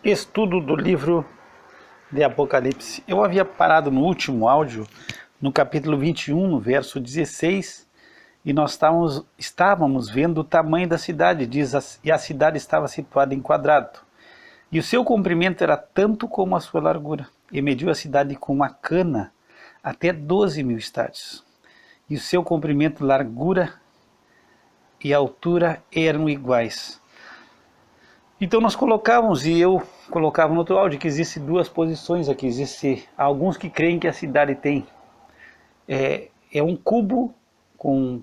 Estudo do livro de Apocalipse. Eu havia parado no último áudio, no capítulo 21, no verso 16, e nós estávamos vendo o tamanho da cidade, e a cidade estava situada em quadrado. E o seu comprimento era tanto como a sua largura, e mediu a cidade com uma cana até 12.000 estádios. E o seu comprimento, largura e altura eram iguais. Então nós colocávamos, e eu colocava no outro áudio, que existem duas posições aqui. Existem alguns que creem que a cidade tem um cubo com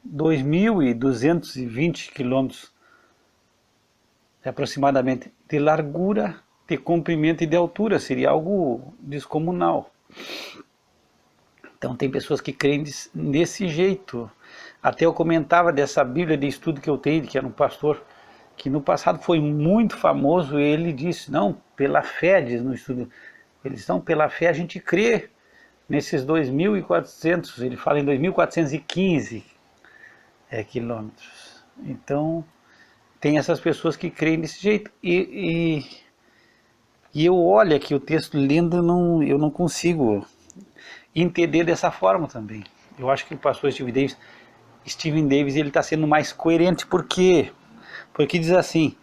2.220 quilômetros aproximadamente de largura, de comprimento e de altura. Seria algo descomunal. Então tem pessoas que creem desse jeito. Até eu comentava dessa Bíblia de estudo que eu tenho, que era um pastor que no passado foi muito famoso. Ele disse, não, pela fé, diz no estudo, eles não, pela fé a gente crê nesses 2.400, ele fala em 2.415 quilômetros. Então tem essas pessoas que creem desse jeito, e eu olho aqui o texto lendo, eu não consigo entender dessa forma também. Eu acho que o pastor Steven Davis ele está sendo mais coerente. Por quê? Porque diz assim,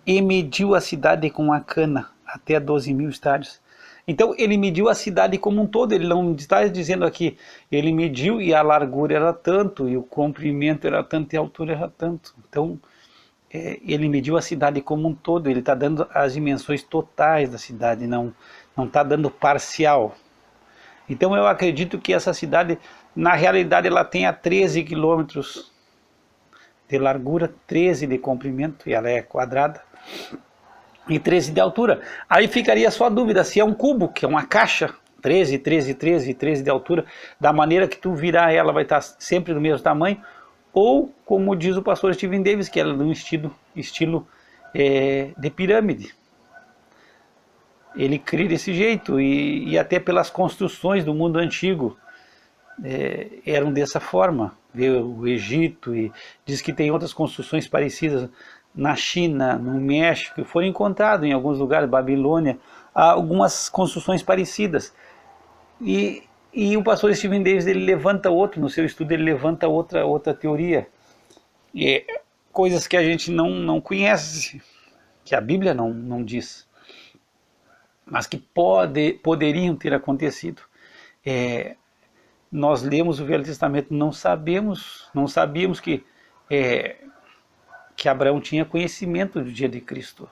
e mediu a cidade com a cana até 12.000 estádios. Então ele mediu a cidade como um todo. Ele não está dizendo aqui, ele mediu e a largura era tanto, e o comprimento era tanto, e a altura era tanto. Então ele mediu a cidade como um todo. Ele está dando as dimensões totais da cidade, não está dando parcial. Então eu acredito que essa cidade, na realidade, ela tenha 13 quilômetros de largura, 13 de comprimento, e ela é quadrada, e 13 de altura. Aí ficaria só a dúvida se é um cubo, que é uma caixa, 13, 13, 13, 13 de altura, da maneira que tu virar ela vai estar sempre do mesmo tamanho, ou como diz o pastor Steven Davis, que ela é de um estilo de pirâmide. Ele cria desse jeito, e até pelas construções do mundo antigo eram dessa forma. Vê o Egito, e diz que tem outras construções parecidas na China, no México, que foram encontradas em alguns lugares, Babilônia, há algumas construções parecidas. E o pastor Steven Davis ele levanta no seu estudo ele levanta outra teoria, coisas que a gente não conhece, que a Bíblia não diz, mas que poderiam ter acontecido. Nós lemos o Velho Testamento, não sabíamos que Abraão tinha conhecimento do dia de Cristo.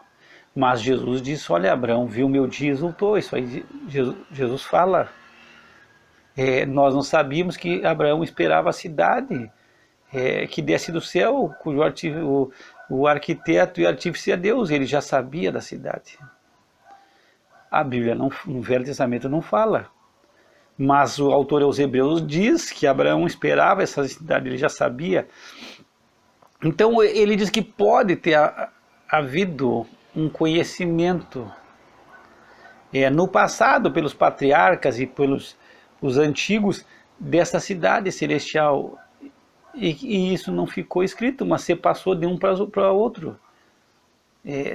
Mas Jesus disse, olha, Abraão viu meu dia e exultou. Isso aí Jesus fala. Nós não sabíamos que Abraão esperava a cidade que desce do céu, cujo o arquiteto e artífice é Deus. Ele já sabia da cidade. A Bíblia, no Velho Testamento, não fala. Mas o autor aos Hebreus diz que Abraão esperava essa cidade, ele já sabia. Então ele diz que pode ter havido um conhecimento no passado pelos patriarcas e pelos os antigos dessa cidade celestial. E isso não ficou escrito, mas se passou de um para outro.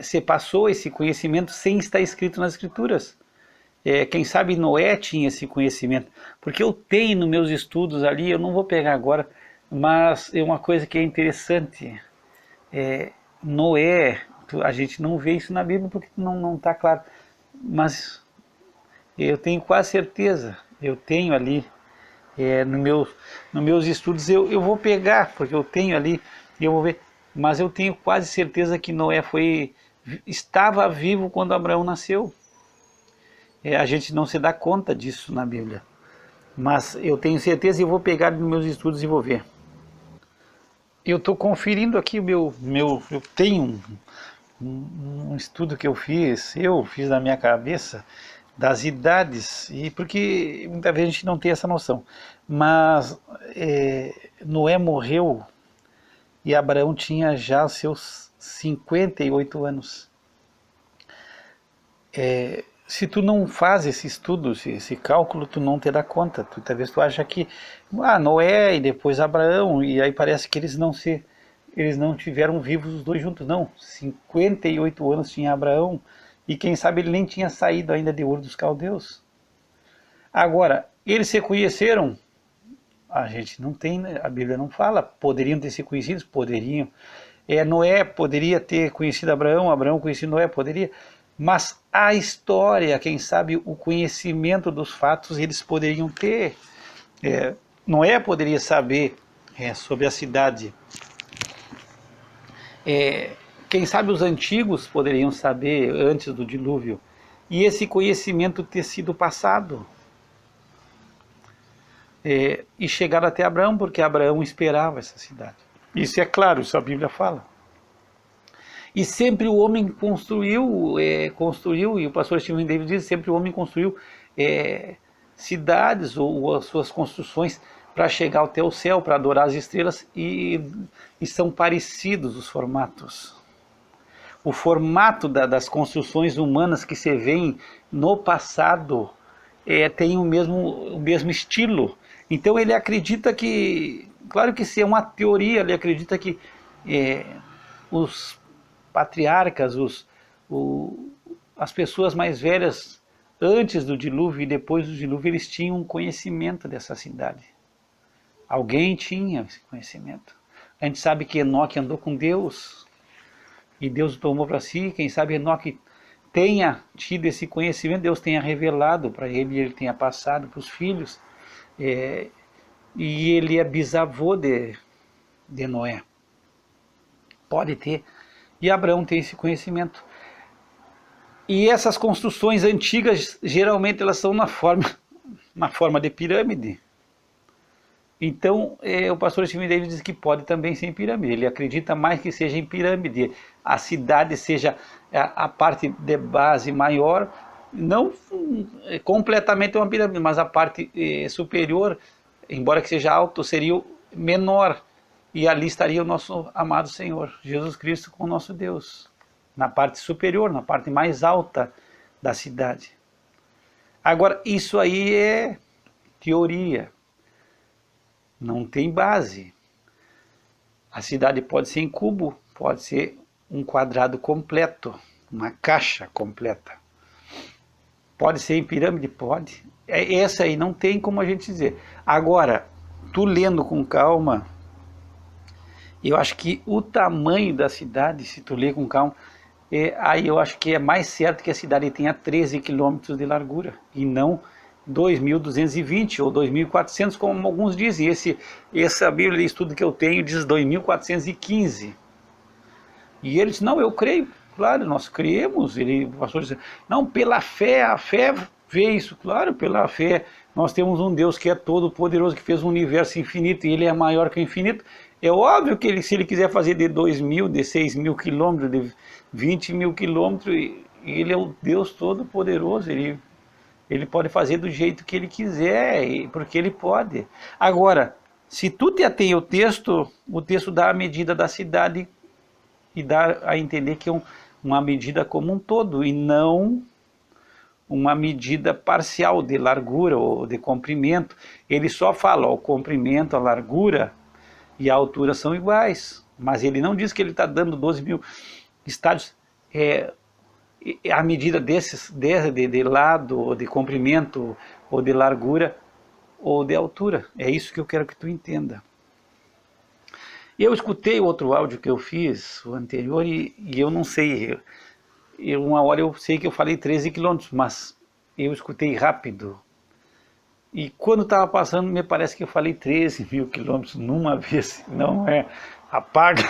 Se passou esse conhecimento sem estar escrito nas Escrituras. Quem sabe Noé tinha esse conhecimento, porque eu tenho nos meus estudos ali, eu não vou pegar agora, mas é uma coisa que é interessante. Noé, a gente não vê isso na Bíblia porque não está claro, mas eu tenho quase certeza, eu tenho ali, nos meus estudos, eu vou pegar, porque eu tenho ali, e eu vou ver, mas eu tenho quase certeza que Noé estava vivo quando Abraão nasceu. A gente não se dá conta disso na Bíblia, mas eu tenho certeza, e eu vou pegar nos meus estudos e vou ver. Eu estou conferindo aqui eu tenho um estudo que eu fiz na minha cabeça, das idades, e porque muitas vezes a gente não tem essa noção, mas Noé morreu e Abraão tinha já seus 58 anos. Se tu não faz esse estudo, esse cálculo, tu não te dá conta. Talvez tu acha que Noé e depois Abraão, e aí parece que eles não tiveram vivos os dois juntos. Não, 58 anos tinha Abraão E quem sabe ele nem tinha saído ainda de Ur dos Caldeus. Agora, eles se conheceram? A gente não tem, a Bíblia não fala. Poderiam ter se conhecido? Poderiam. Noé poderia ter conhecido Abraão, Abraão conhecido Noé, poderia. Mas a história, quem sabe o conhecimento dos fatos eles poderiam ter. Noé poderia saber sobre a cidade. Quem sabe os antigos poderiam saber antes do dilúvio. E esse conhecimento ter sido passado. E chegar até Abraão, porque Abraão esperava essa cidade. Isso é claro, isso a Bíblia fala. E sempre o homem construiu, e o pastor Stephen Davis diz, sempre o homem construiu cidades ou as suas construções para chegar até o céu, para adorar as estrelas, e são parecidos os formatos. O formato das construções humanas que se vêem no passado tem o mesmo estilo. Então ele acredita que, claro que isso é uma teoria, ele acredita que os patriarcas, as pessoas mais velhas, antes do dilúvio e depois do dilúvio, eles tinham conhecimento dessa cidade. Alguém tinha esse conhecimento. A gente sabe que Enoque andou com Deus, e Deus o tomou para si. Quem sabe Enoque tenha tido esse conhecimento, Deus tenha revelado para ele, e ele tenha passado para os filhos. E ele é bisavô de Noé. Pode ter. E Abraão tem esse conhecimento. E essas construções antigas, geralmente elas são na forma de pirâmide. Então, o pastor Stephen Davis diz que pode também ser em pirâmide. Ele acredita mais que seja em pirâmide. A cidade seja a parte de base maior, não completamente uma pirâmide, mas a parte superior, embora que seja alto, seria menor. E ali estaria o nosso amado Senhor, Jesus Cristo, com o nosso Deus. Na parte superior, na parte mais alta da cidade. Agora, isso aí é teoria. Não tem base. A cidade pode ser em cubo, pode ser um quadrado completo, uma caixa completa. Pode ser em pirâmide? Pode. Essa aí não tem como a gente dizer. Agora, tu lendo com calma, eu acho que o tamanho da cidade, se tu ler com calma, aí eu acho que é mais certo que a cidade tenha 13 quilômetros de largura, e não 2.220 ou 2.400, como alguns dizem. Essa Bíblia de estudo que eu tenho diz 2.415. E eles, não, eu creio, claro, nós cremos. O pastor disse, não, pela fé, a fé vê isso, claro, pela fé. Nós temos um Deus que é todo poderoso, que fez um universo infinito, e ele é maior que o infinito. É óbvio que se ele quiser fazer de 2.000, de 6.000 quilômetros, de 20.000 quilômetros, ele é o Deus todo poderoso, ele pode fazer do jeito que ele quiser, porque ele pode. Agora, se tu te atém ao texto, o texto dá a medida da cidade e dá a entender que é uma medida como um todo, e não uma medida parcial de largura ou de comprimento. Ele só fala, o comprimento, a largura e a altura são iguais, mas ele não diz que ele está dando 12.000 estádios. A medida desses, de lado, ou de comprimento, ou de largura, ou de altura. É isso que eu quero que tu entenda. Eu escutei o outro áudio que eu fiz, o anterior, e eu não sei. Uma hora eu sei que eu falei 13 quilômetros, mas eu escutei rápido. E quando estava passando, me parece que eu falei 13.000 quilômetros numa vez. Não é, apaga.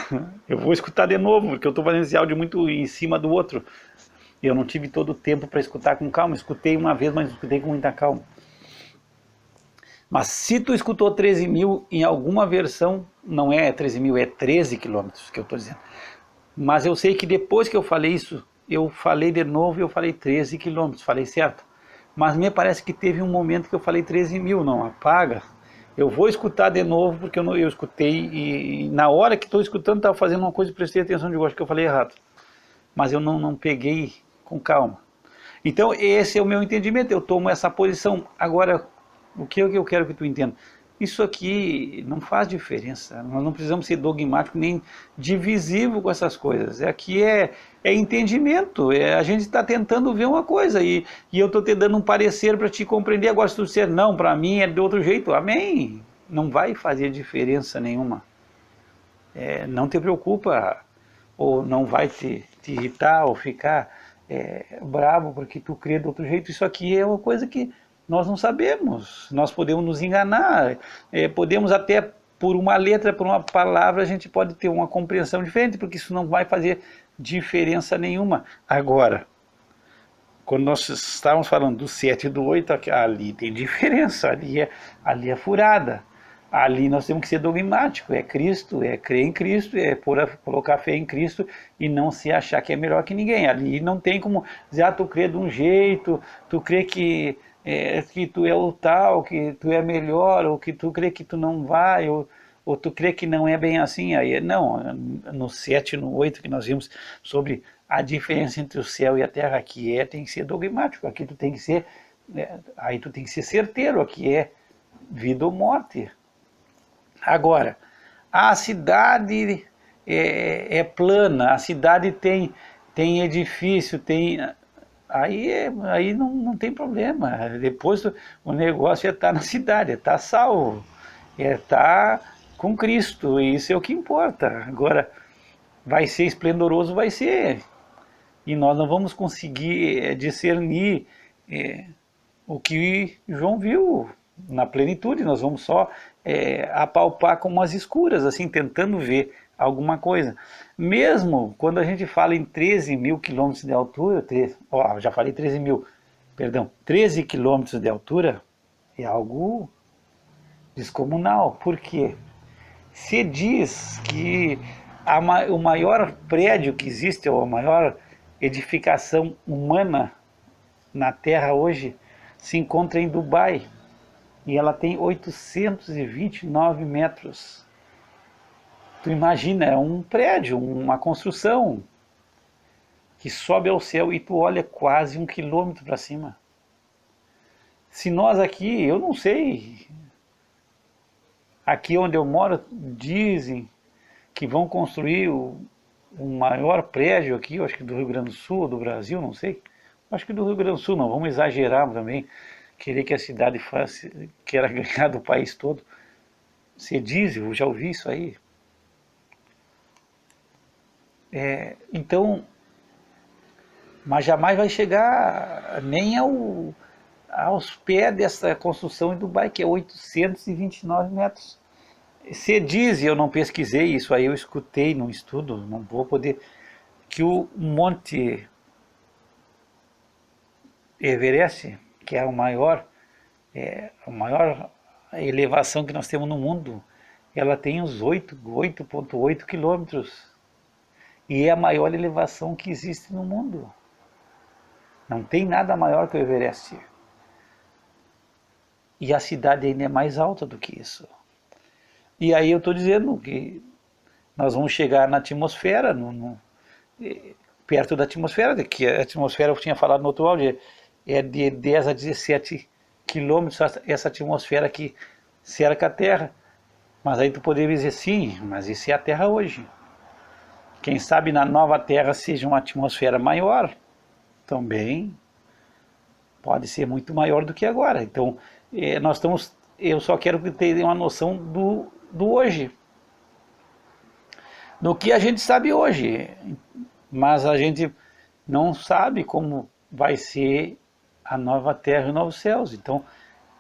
Eu vou escutar de novo, porque eu estou fazendo esse áudio muito em cima do outro. Eu não tive todo o tempo para escutar com calma. Escutei uma vez, mas escutei com muita calma. Mas se tu escutou 13.000 em alguma versão, não é 13.000, é 13 quilômetros que eu estou dizendo. Mas eu sei que depois que eu falei isso, eu falei de novo e eu falei 13 quilômetros, falei certo. Mas me parece que teve um momento que eu falei 13.000, não apaga. Eu vou escutar de novo, porque eu escutei, e na hora que estou escutando, estava fazendo uma coisa e prestei atenção, eu acho que eu falei errado. Mas eu não peguei com calma. Então esse é o meu entendimento, eu tomo essa posição. Agora, o que eu quero que tu entenda? Isso aqui não faz diferença, nós não precisamos ser dogmáticos nem divisivos com essas coisas. Aqui é é entendimento, a gente está tentando ver uma coisa e eu estou te dando um parecer para te compreender. Agora, se tu disser não, para mim é de outro jeito, amém, não vai fazer diferença nenhuma. Não te preocupa, ou não vai te irritar ou ficar bravo porque tu crê de outro jeito. Isso aqui é uma coisa que nós não sabemos, nós podemos nos enganar, podemos até por uma letra, por uma palavra, a gente pode ter uma compreensão diferente, porque isso não vai fazer diferença nenhuma. Agora, quando nós estávamos falando do 7 e do 8, ali tem diferença, ali é furada. Ali nós temos que ser dogmático, é Cristo, é crer em Cristo, colocar fé em Cristo e não se achar que é melhor que ninguém. Ali não tem como dizer, tu crê de um jeito, tu crê que tu é o tal, que tu é melhor, ou que tu crê que tu não vai, ou tu crê que não é bem assim. Aí não, no 7 e no 8 que nós vimos sobre a diferença entre o céu e a terra, aqui tem que ser dogmático, aqui tu tem que ser, aí tu tem que ser certeiro, aqui é vida ou morte. Agora, a cidade é plana, a cidade tem edifício, aí não tem problema. Depois o negócio é estar na cidade, é estar salvo, é estar com Cristo, e isso é o que importa. Agora, vai ser esplendoroso, vai ser, e nós não vamos conseguir discernir o que João viu na plenitude, nós vamos só apalpar com umas escuras, assim, tentando ver alguma coisa. Mesmo quando a gente fala em 13 mil quilômetros de altura, já falei 13 mil, perdão, 13 quilômetros de altura, é algo descomunal. Por quê? Se diz que o maior prédio que existe, ou a maior edificação humana na Terra hoje, se encontra em Dubai, e ela tem 829 metros. Tu imagina, é um prédio, uma construção que sobe ao céu e tu olha quase 1 quilômetro para cima. Se nós aqui, eu não sei, aqui onde eu moro, dizem que vão construir o maior prédio aqui, eu acho que do Rio Grande do Sul, ou do Brasil, não sei. Acho que do Rio Grande do Sul, não, vamos exagerar também, querer que a cidade queira ganhar do país todo. Se diz, eu já ouvi isso aí. Então, mas jamais vai chegar nem aos pés dessa construção em Dubai, que é 829 metros. Se diz, eu não pesquisei, isso aí eu escutei num estudo, não vou poder, que o Monte Everest, que é a maior elevação que nós temos no mundo, ela tem uns 8,8 quilômetros. E é a maior elevação que existe no mundo. Não tem nada maior que o Everest. E a cidade ainda é mais alta do que isso. E aí eu estou dizendo que nós vamos chegar na atmosfera, perto da atmosfera, que a atmosfera, eu tinha falado no outro áudio, é de 10 a 17 quilômetros essa atmosfera que cerca a Terra. Mas aí tu poderia dizer, sim, mas isso é a Terra hoje. Quem sabe na nova Terra seja uma atmosfera maior, também pode ser muito maior do que agora. Então, eu só quero que tenham uma noção do hoje, do que a gente sabe hoje, mas a gente não sabe como vai ser a nova Terra e os novos céus. Então,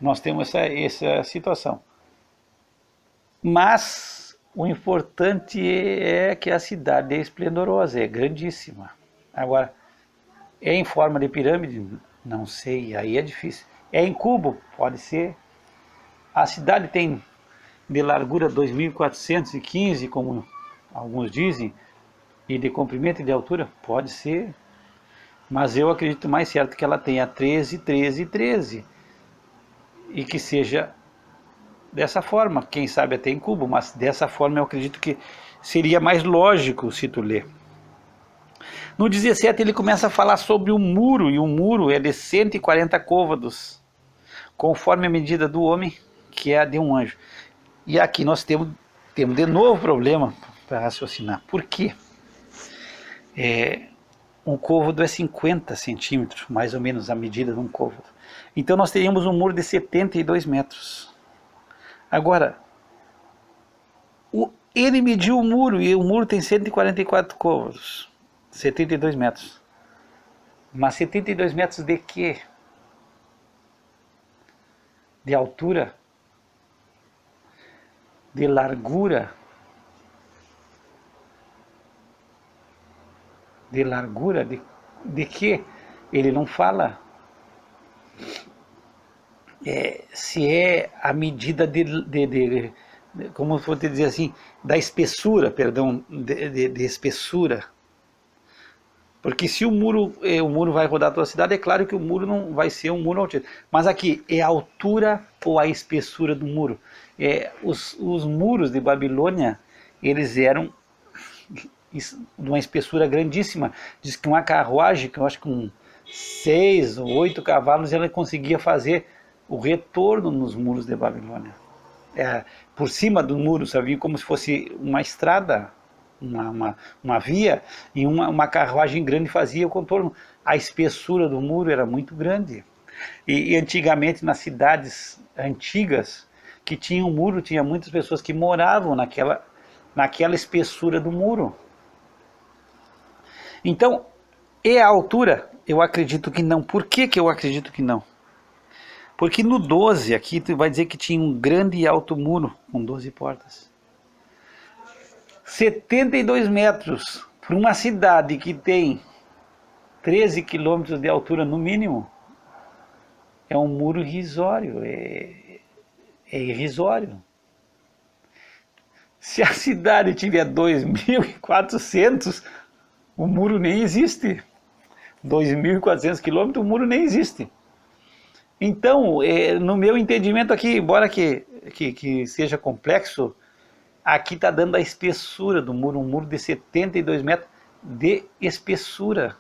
nós temos essa situação. Mas o importante é que a cidade é esplendorosa, é grandíssima. Agora, é em forma de pirâmide? Não sei, aí é difícil. É em cubo? Pode ser. A cidade tem de largura 2.415, como alguns dizem, e de comprimento e de altura? Pode ser. Mas eu acredito mais certo que ela tenha 13, 13 e 13. E que seja dessa forma, quem sabe até em cubo, mas dessa forma eu acredito que seria mais lógico se tu ler. No 17 ele começa a falar sobre o muro, e o muro é de 140 côvados, conforme a medida do homem, que é a de um anjo. E aqui nós temos de novo problema para raciocinar. Por quê? um côvado é 50 centímetros, mais ou menos a medida de um côvado. Então nós teríamos um muro de 72 metros. Agora, ele mediu o muro e o muro tem 144 côvados, 72 metros. Mas 72 metros de quê? De altura? De largura? De largura? De quê? Ele não fala. Se é a medida como vou te dizer assim, da espessura, perdão, de espessura. Porque se o muro vai rodar a tua cidade, é claro que o muro não vai ser um muro altíssimo. Mas aqui, é a altura ou a espessura do muro? Os muros de Babilônia, eles eram de uma espessura grandíssima. Diz que uma carruagem, que eu acho que com 6 ou 8 cavalos, ela conseguia fazer o retorno nos muros de Babilônia. Por cima do muro, sabe, como se fosse uma estrada, uma via, e uma carruagem grande fazia o contorno. A espessura do muro era muito grande. E antigamente, nas cidades antigas que tinham muro, tinha muitas pessoas que moravam naquela espessura do muro. Então, e a altura? Eu acredito que não. Por que eu acredito que não? Porque no 12, aqui tu vai dizer que tinha um grande e alto muro com 12 portas. 72 metros para uma cidade que tem 13 quilômetros de altura no mínimo, é um muro irrisório, é irrisório. Se a cidade tiver 2.400, o muro nem existe. 2.400 quilômetros, o muro nem existe. Então, no meu entendimento aqui, embora que seja complexo, aqui está dando a espessura do muro, um muro de 72 metros de espessura.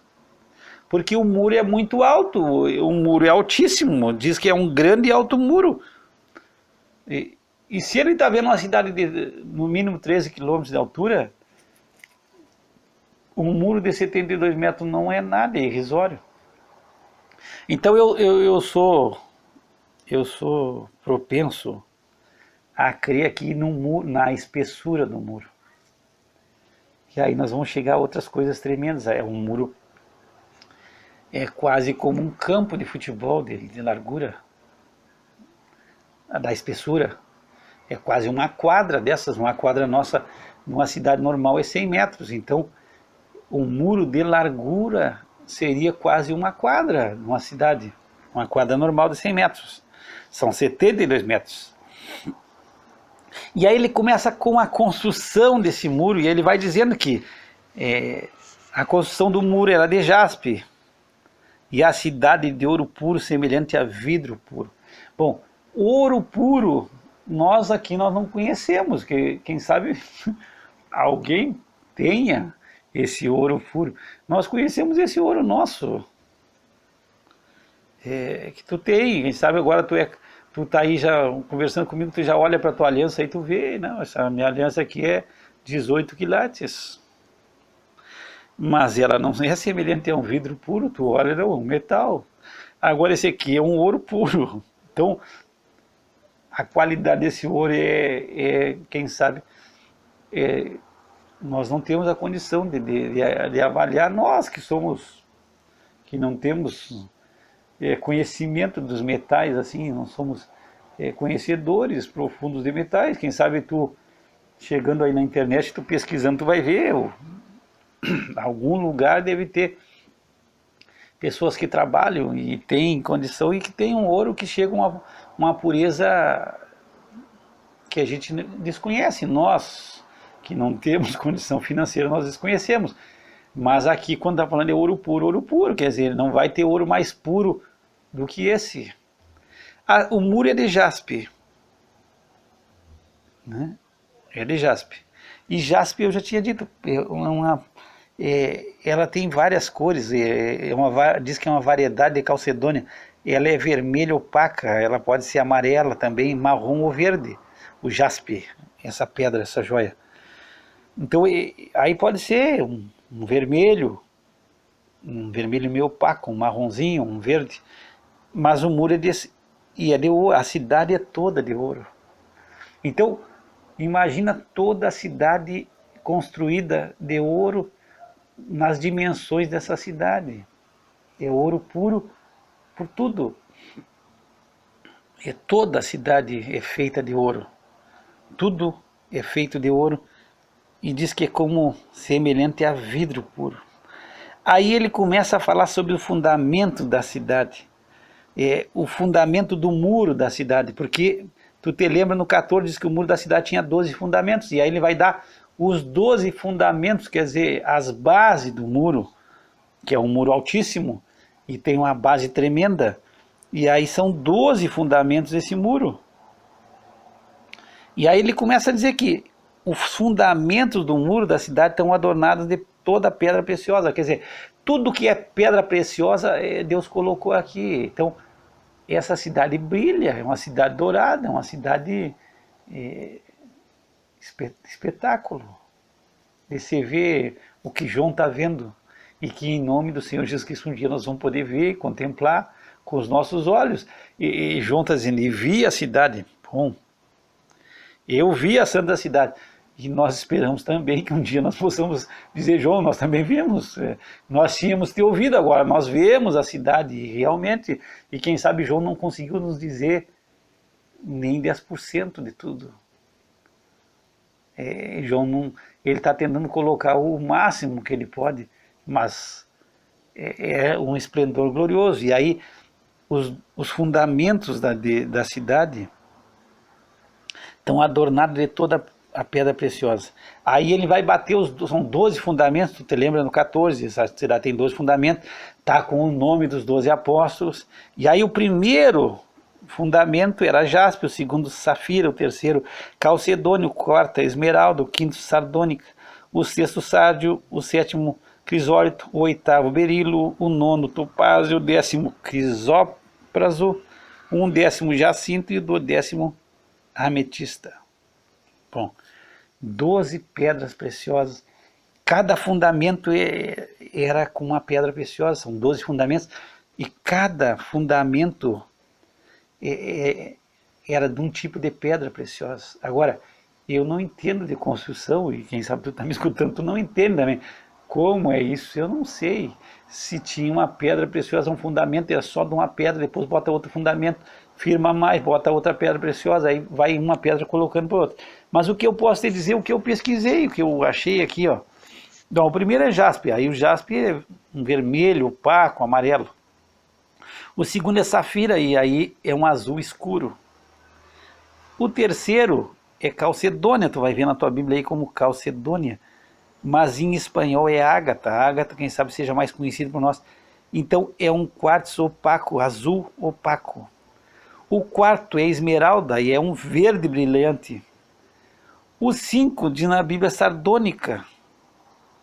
Porque o muro é muito alto, o muro é altíssimo, diz que é um grande e alto muro. E se ele está vendo uma cidade de no mínimo 13 quilômetros de altura, um muro de 72 metros não é nada, é irrisório. Então eu sou propenso a crer aqui na espessura do muro. E aí nós vamos chegar a outras coisas tremendas. Um muro é quase como um campo de futebol de largura, da espessura. É quase uma quadra dessas, uma quadra nossa, numa cidade normal é 100 metros. Então, um muro de largura seria quase uma quadra numa cidade. Uma quadra normal de 100 metros. São 72 metros. E aí ele começa com a construção desse muro, e ele vai dizendo que a construção do muro era de jaspe, e a cidade de ouro puro, semelhante a vidro puro. Bom, ouro puro, nós aqui nós não conhecemos, que quem sabe alguém tenha esse ouro puro. Nós conhecemos esse ouro nosso, que tu tem, quem sabe agora tu tá aí já conversando comigo, tu já olha para tua aliança e tu vê, não, essa minha aliança aqui é 18 quilates. Mas ela não é semelhante a um vidro puro, tu olha, é um metal. Agora esse aqui é um ouro puro. Então, a qualidade desse ouro quem sabe, nós não temos a condição de avaliar, nós que não temos conhecimento dos metais, assim, não somos conhecedores profundos de metais. Quem sabe tu, chegando aí na internet, tu pesquisando, tu vai ver, algum lugar deve ter pessoas que trabalham e têm condição e que tem um ouro que chega a uma pureza que a gente desconhece. Nós, que não temos condição financeira, nós desconhecemos. Mas aqui, quando está falando de ouro puro, quer dizer, não vai ter ouro mais puro do que esse. O muro é de jaspe, né? É de jaspe. E jaspe, eu já tinha dito, ela tem várias cores, diz que é uma variedade de calcedônia. Ela é vermelha opaca, ela pode ser amarela também, marrom ou verde, o jaspe, essa pedra, essa joia. Então aí pode ser um vermelho, um vermelho meio opaco, um marronzinho, um verde, mas o muro é desse, e é de ouro, a cidade é toda de ouro. Então, imagina toda a cidade construída de ouro nas dimensões dessa cidade. É ouro puro por tudo. Toda a cidade é feita de ouro. Tudo é feito de ouro. E diz que é como semelhante a vidro puro. Aí ele começa a falar sobre o fundamento da cidade. O fundamento do muro da cidade. Porque tu te lembra no 14 diz que o muro da cidade tinha 12 fundamentos. E aí ele vai dar os 12 fundamentos, quer dizer, as bases do muro. Que é um muro altíssimo. E tem uma base tremenda. E aí são 12 fundamentos desse muro. E aí ele começa a dizer que os fundamentos do muro da cidade estão adornados de toda pedra preciosa. Quer dizer, tudo que é pedra preciosa, Deus colocou aqui. Então, essa cidade brilha, é uma cidade dourada, é uma cidade espetáculo. De você ver o que João está vendo. E que em nome do Senhor Jesus Cristo um dia nós vamos poder ver, contemplar com os nossos olhos. E João está dizendo, e vi a cidade. Bom, eu vi a santa cidade. E nós esperamos também que um dia nós possamos dizer, João, nós também vimos. Nós tínhamos te ouvido agora, nós vemos a cidade realmente. E quem sabe João não conseguiu nos dizer nem 10% de tudo. João não, ele está tentando colocar o máximo que ele pode, mas é um esplendor glorioso. E aí os fundamentos da cidade estão adornados de toda a pedra preciosa. Aí ele vai bater, são 12 fundamentos, tu te lembra no 14, essa cidade tem 12 fundamentos, está com o nome dos 12 apóstolos, e aí o primeiro fundamento era jaspe, o segundo safira, o terceiro calcedônio, o quarto esmeralda, o quinto sardônica, o sexto sárdio, o sétimo crisólito, o oitavo berilo, o nono topázio, o décimo crisópraso, o 11º jacinto e o 12º ametista. Bom, 12 pedras preciosas. Cada fundamento era com uma pedra preciosa, são 12 fundamentos, e cada fundamento era de um tipo de pedra preciosa. Agora, eu não entendo de construção, e quem sabe tu está me escutando, tu não entende também. Como é isso? Eu não sei. Se tinha uma pedra preciosa, um fundamento é só de uma pedra, depois bota outro fundamento, firma mais, bota outra pedra preciosa, aí vai uma pedra colocando para outra. Mas o que eu posso te dizer, o que eu pesquisei, o que eu achei aqui, ó. Então, o primeiro é jaspe, aí o jaspe é um vermelho, opaco, amarelo. O segundo é safira, e aí é um azul escuro. O terceiro é calcedônia, tu vai ver na tua Bíblia aí como calcedônia. Mas em espanhol é ágata. Ágata, quem sabe seja mais conhecido por nós. Então é um quartzo opaco, azul opaco. O quarto é esmeralda e é um verde brilhante. O 5 diz na Bíblia sardônica,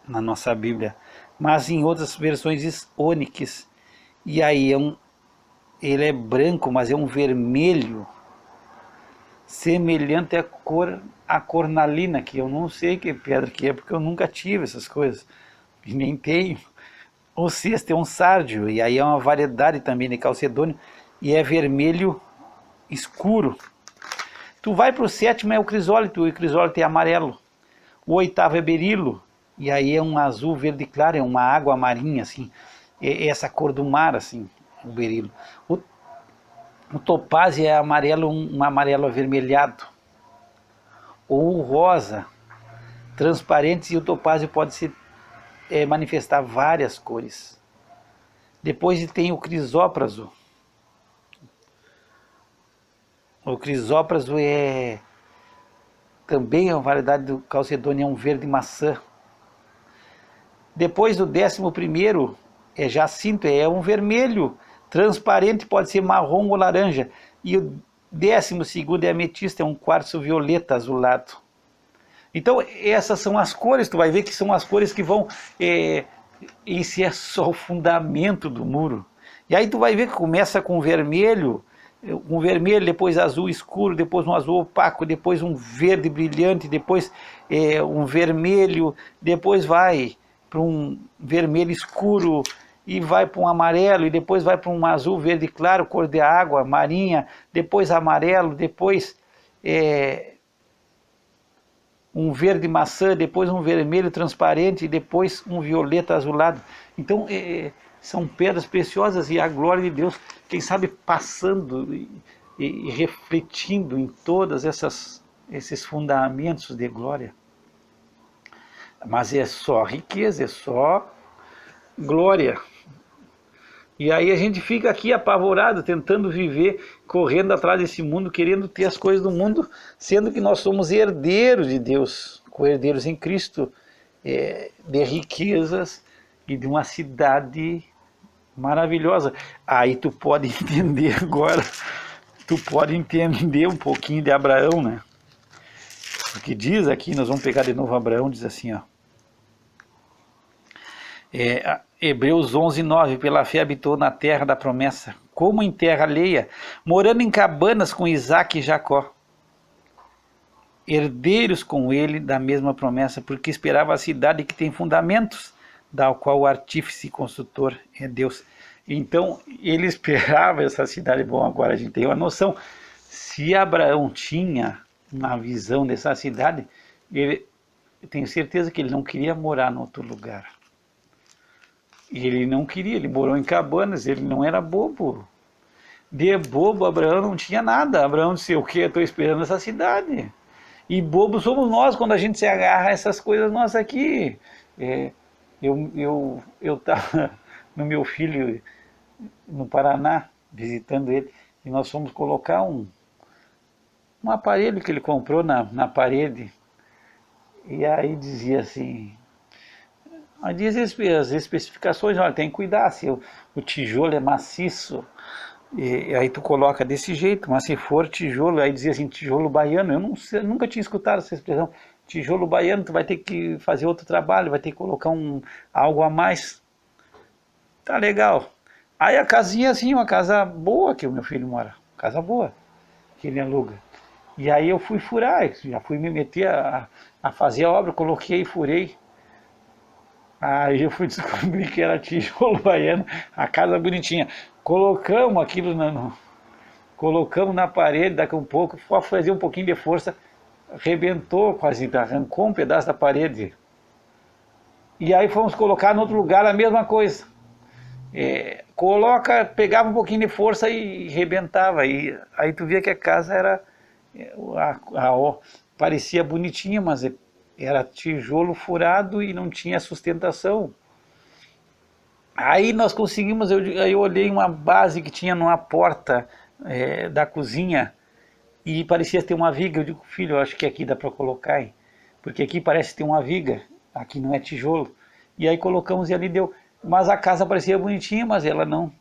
na nossa Bíblia, mas em outras versões diz ônix. E aí ele é branco, mas é um vermelho, semelhante à cornalina, que eu não sei que pedra que é, porque eu nunca tive essas coisas, e nem tenho. O sexto é um sárdio, e aí é uma variedade também de calcedônio, e é vermelho escuro. Tu vai para o sétimo é o crisólito, e o crisólito é amarelo. O oitavo é berilo, e aí é um azul verde claro, é uma água marinha, assim, é essa cor do mar, assim, o berilo. O topázio é amarelo, um amarelo avermelhado. Ou rosa, transparente, e o topázio pode se manifestar várias cores. Depois tem o crisópraso. O crisópraso também é uma variedade do calcedônio, é um verde maçã. Depois o 11º é jacinto, é um vermelho transparente, pode ser marrom ou laranja. E o 12º é ametista, é um quartzo violeta azulado. Então essas são as cores, tu vai ver que são as cores que vão... esse é só o fundamento do muro. E aí tu vai ver que começa com vermelho, depois azul escuro, depois um azul opaco, depois um verde brilhante, depois um vermelho, depois vai para um vermelho escuro, e vai para um amarelo, e depois vai para um azul, verde claro, cor de água, marinha, depois amarelo, depois um verde maçã, depois um vermelho transparente, e depois um violeta azulado. Então, são pedras preciosas, e a glória de Deus, quem sabe, passando e refletindo em todas esses fundamentos de glória. Mas é só riqueza, é só glória. E aí a gente fica aqui apavorado, tentando viver, correndo atrás desse mundo, querendo ter as coisas do mundo, sendo que nós somos herdeiros de Deus, co-herdeiros em Cristo, de riquezas e de uma cidade maravilhosa. Aí tu pode entender agora, tu pode entender um pouquinho de Abraão, né? Porque diz aqui, nós vamos pegar de novo Abraão, diz assim, ó. Hebreus 11:9, pela fé habitou na terra da promessa, como em terra alheia, morando em cabanas com Isaque e Jacó, herdeiros com ele da mesma promessa, porque esperava a cidade que tem fundamentos, da qual o artífice e construtor é Deus. Então ele esperava essa cidade. Bom, agora a gente tem uma noção, se Abraão tinha uma visão dessa cidade, eu tenho certeza que ele não queria morar em outro lugar. Ele não queria, ele morou em cabanas, ele não era bobo. De bobo, Abraão não tinha nada. Abraão disse, o que? Eu estou esperando essa cidade. E bobo somos nós quando a gente se agarra a essas coisas nossas aqui. Eu estava no meu filho, no Paraná, visitando ele, e nós fomos colocar um aparelho que ele comprou na parede. E aí dizia assim... Diz as especificações, olha, tem que cuidar, se o tijolo é maciço, e aí tu coloca desse jeito, mas se for tijolo, aí dizia assim, tijolo baiano, eu nunca tinha escutado essa expressão, tijolo baiano, tu vai ter que fazer outro trabalho, vai ter que colocar algo a mais. Tá legal. Aí a casinha assim, uma casa boa que o meu filho mora, casa boa, que ele aluga. E aí eu fui furar, já fui me meter a fazer a obra, coloquei e furei. Aí eu fui descobrir que era tijolo baiano, a casa bonitinha. Colocamos aquilo, colocamos na parede, daqui a um pouco, foi fazer um pouquinho de força, arrebentou, quase arrancou um pedaço da parede. E aí fomos colocar em outro lugar a mesma coisa. Pegava um pouquinho de força e arrebentava. Aí tu via que a casa era, parecia bonitinha, mas era tijolo furado e não tinha sustentação. Aí nós conseguimos, eu olhei uma base que tinha numa porta da cozinha e parecia ter uma viga. Eu digo, filho, eu acho que aqui dá para colocar, hein? Porque aqui parece ter uma viga, aqui não é tijolo. E aí colocamos e ali deu. Mas a casa parecia bonitinha, mas ela não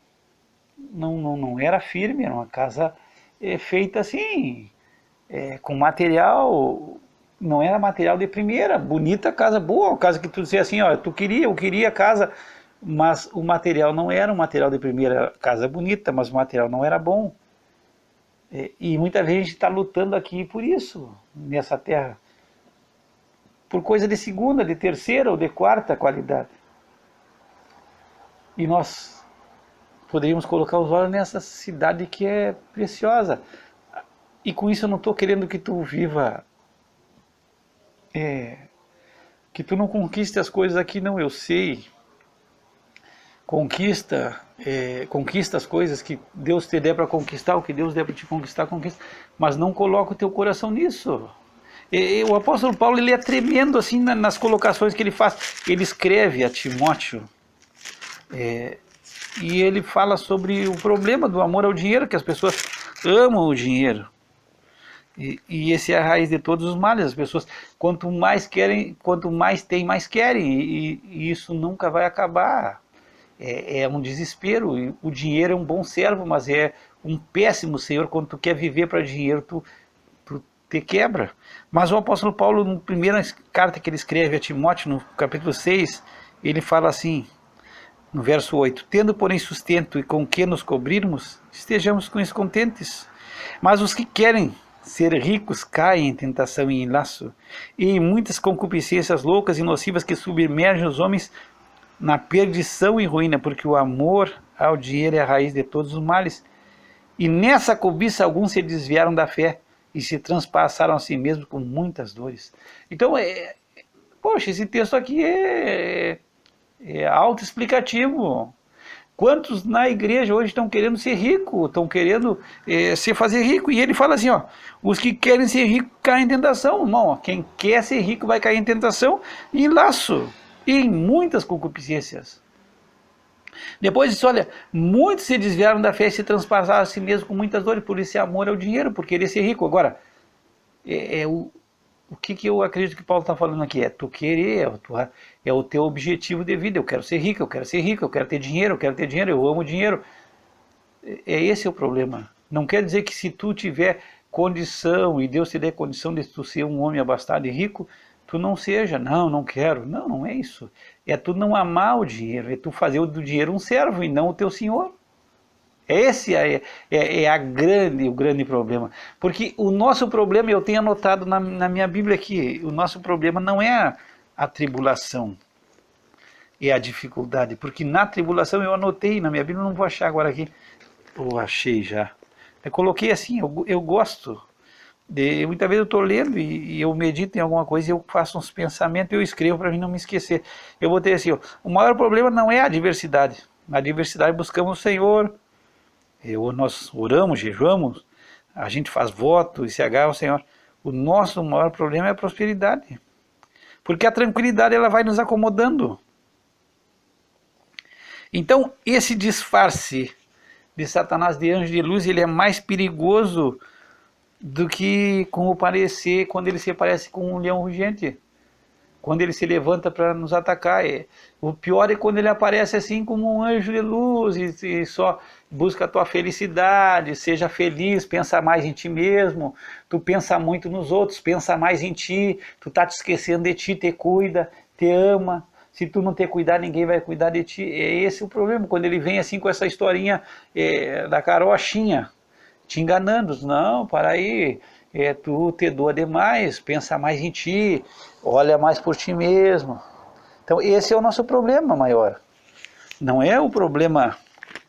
era firme, era uma casa feita assim, com material... Não era material de primeira, bonita casa, boa, casa que tu dizia assim, ó, eu queria casa, mas o material não era um material de primeira, casa bonita, mas o material não era bom. E muita gente está lutando aqui por isso, nessa terra, por coisa de segunda, de terceira ou de quarta qualidade. E nós poderíamos colocar os olhos nessa cidade que é preciosa. E com isso eu não estou querendo que tu viva... que tu não conquiste as coisas aqui, não, eu sei, conquista as coisas que Deus te der para conquistar, o que Deus der para te conquistar, conquista, mas não coloca o teu coração nisso. O apóstolo Paulo, ele é tremendo assim nas colocações que ele faz. Ele escreve a Timóteo, e ele fala sobre o problema do amor ao dinheiro, que as pessoas amam o dinheiro. E esse é a raiz de todos os males. As pessoas, quanto mais querem, quanto mais tem, mais querem, e isso nunca vai acabar. É um desespero. E o dinheiro é um bom servo, mas é um péssimo senhor. Quando tu quer viver para dinheiro, tu te quebra. Mas o apóstolo Paulo, na primeira carta que ele escreve a Timóteo, no capítulo 6, ele fala assim, no verso 8, tendo porém sustento e com que nos cobrirmos, estejamos com isso contentes. Mas os que querem ser ricos caem em tentação e em laço, e em muitas concupiscências loucas e nocivas que submergem os homens na perdição e ruína, porque o amor ao dinheiro é a raiz de todos os males. E nessa cobiça alguns se desviaram da fé e se transpassaram a si mesmos com muitas dores. Então, poxa, esse texto aqui é autoexplicativo. Quantos na igreja hoje estão querendo ser rico, estão querendo se fazer rico? E ele fala assim, ó, os que querem ser ricos caem em tentação. Irmão, quem quer ser rico vai cair em tentação e em laço, e em muitas concupiscências. Depois disso, olha, muitos se desviaram da fé e se transpassaram a si mesmos com muitas dores, por esse amor ao dinheiro, por querer ser rico. Agora, o que eu acredito que Paulo está falando aqui? É tu querer, é o teu objetivo de vida. Eu quero ser rico, eu quero ser rico, eu quero ter dinheiro, eu amo dinheiro. Esse é o problema. Não quer dizer que se tu tiver condição, e Deus te der condição de tu ser um homem abastado e rico, tu não seja, não quero. Não, não é isso. É tu não amar o dinheiro, é tu fazer do dinheiro um servo e não o teu senhor. Esse é o grande problema. Porque o nosso problema, eu tenho anotado na minha Bíblia aqui, o nosso problema não é a tribulação, é a dificuldade. Porque na tribulação eu anotei na minha Bíblia, não vou achar agora aqui, eu achei já. Eu coloquei assim, eu gosto. Muitas vezes eu estou lendo e eu medito em alguma coisa e eu faço uns pensamentos e eu escrevo para mim não me esquecer. Eu botei assim, ó, o maior problema não é a adversidade. Na adversidade buscamos o Senhor, nós oramos, jejuamos, a gente faz voto e se agarra ao Senhor. O nosso maior problema é a prosperidade. Porque a tranquilidade ela vai nos acomodando. Então esse disfarce de Satanás de anjo de luz, ele é mais perigoso do que como parecer quando ele se parece com um leão rugente, quando ele se levanta para nos atacar. O pior é quando ele aparece assim como um anjo de luz e só busca a tua felicidade, seja feliz, pensa mais em ti mesmo, tu pensa muito nos outros, pensa mais em ti, tu tá te esquecendo de ti, te cuida, te ama. Se tu não te cuidar, ninguém vai cuidar de ti. É esse o problema, quando ele vem assim com essa historinha da carochinha, te enganando. Não, para aí, tu te doa demais, pensa mais em ti, olha mais por ti mesmo. Então esse é o nosso problema maior. Não é o problema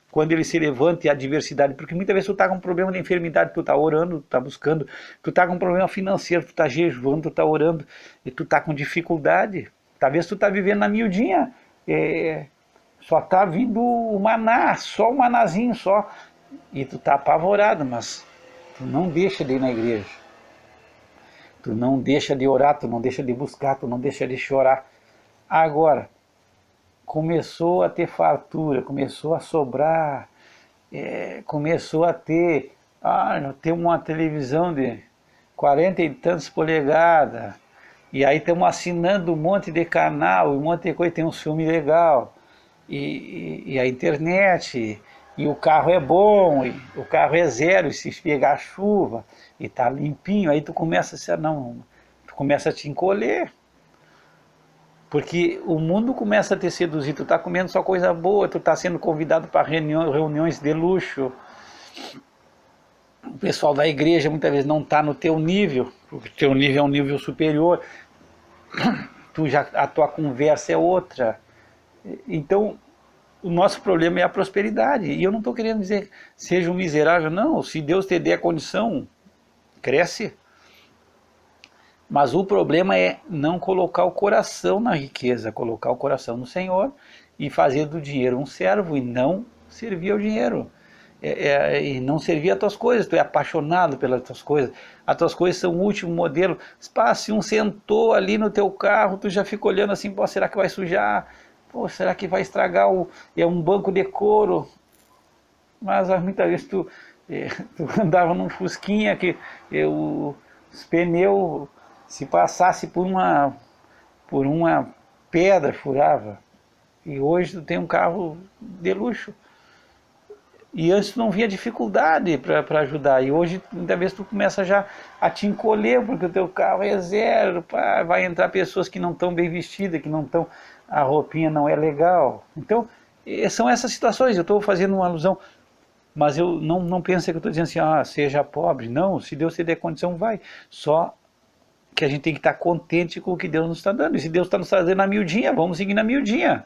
quando ele se levanta e a adversidade, porque muitas vezes tu está com um problema de enfermidade, tu está orando, tu está buscando, tu está com um problema financeiro, tu está jejuando, tu está orando, e tu está com dificuldade. Talvez tu está vivendo na miudinha, só está vindo o maná, só o manazinho só, e tu está apavorado, mas tu não deixa de ir na igreja, tu não deixa de orar, tu não deixa de buscar, tu não deixa de chorar. Agora, começou a ter fartura, começou a sobrar, começou a ter uma televisão de 40 e tantas polegadas, e aí estamos assinando um monte de canal, um monte de coisa, tem um filme legal, e a internet, e o carro é bom, e o carro é zero, e se pegar chuva, e tá limpinho, aí tu começa tu começa a te encolher, porque o mundo começa a te seduzir, tu tá comendo só coisa boa, tu tá sendo convidado para reuniões de luxo, o pessoal da igreja muitas vezes não está no teu nível, porque o teu nível é um nível superior, a tua conversa é outra. Então o nosso problema é a prosperidade, e eu não estou querendo dizer seja um miserável, não. Se Deus te der a condição, cresce, mas o problema é não colocar o coração na riqueza, colocar o coração no Senhor e fazer do dinheiro um servo e não servir ao dinheiro. E não servir as tuas coisas, tu é apaixonado pelas tuas coisas, as tuas coisas são o último modelo. Se um sentou ali no teu carro, tu já fica olhando assim, pô, será que vai sujar? Pô, será que vai estragar um banco de couro? Mas muitas vezes tu andava num fusquinha que os pneus, se passasse por uma pedra, furava. E hoje tu tem um carro de luxo. E antes não via dificuldade para ajudar, e hoje muitas vezes tu começa já a te encolher, porque o teu carro é zero, vai entrar pessoas que não estão bem vestidas, que não estão, a roupinha não é legal. Então são essas situações, eu estou fazendo uma alusão, mas eu não penso que eu estou dizendo assim, seja pobre, não, se Deus te der condição, vai, só que a gente tem que estar contente com o que Deus nos está dando, e se Deus está nos trazendo na miudinha, vamos seguir na miudinha.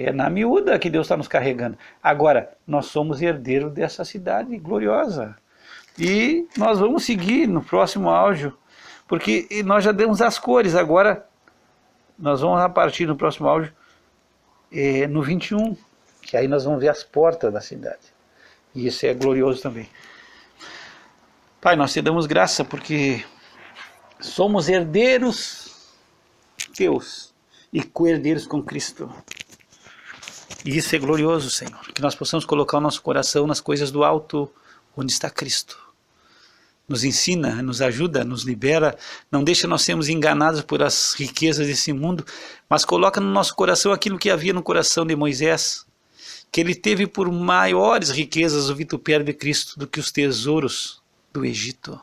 É na miúda que Deus está nos carregando. Agora, nós somos herdeiros dessa cidade gloriosa. E nós vamos seguir no próximo áudio, porque nós já demos as cores. Agora, nós vamos a partir do próximo áudio, no 21, que aí nós vamos ver as portas da cidade. E isso é glorioso também. Pai, nós te damos graça porque somos herdeiros teus e co-herdeiros com Cristo. E isso é glorioso, Senhor. Que nós possamos colocar o nosso coração nas coisas do alto, onde está Cristo. Nos ensina, nos ajuda, nos libera. Não deixa nós sermos enganados por as riquezas desse mundo, mas coloca no nosso coração aquilo que havia no coração de Moisés, que ele teve por maiores riquezas o vitupério de Cristo do que os tesouros do Egito.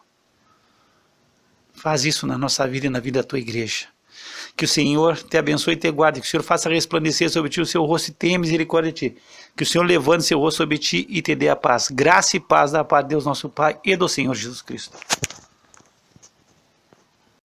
Faz isso na nossa vida e na vida da tua igreja. Que o Senhor te abençoe e te guarde, que o Senhor faça resplandecer sobre ti o seu rosto e tenha misericórdia de ti. Que o Senhor levante seu rosto sobre ti e te dê a paz. Graça e paz da parte de Deus nosso Pai e do Senhor Jesus Cristo.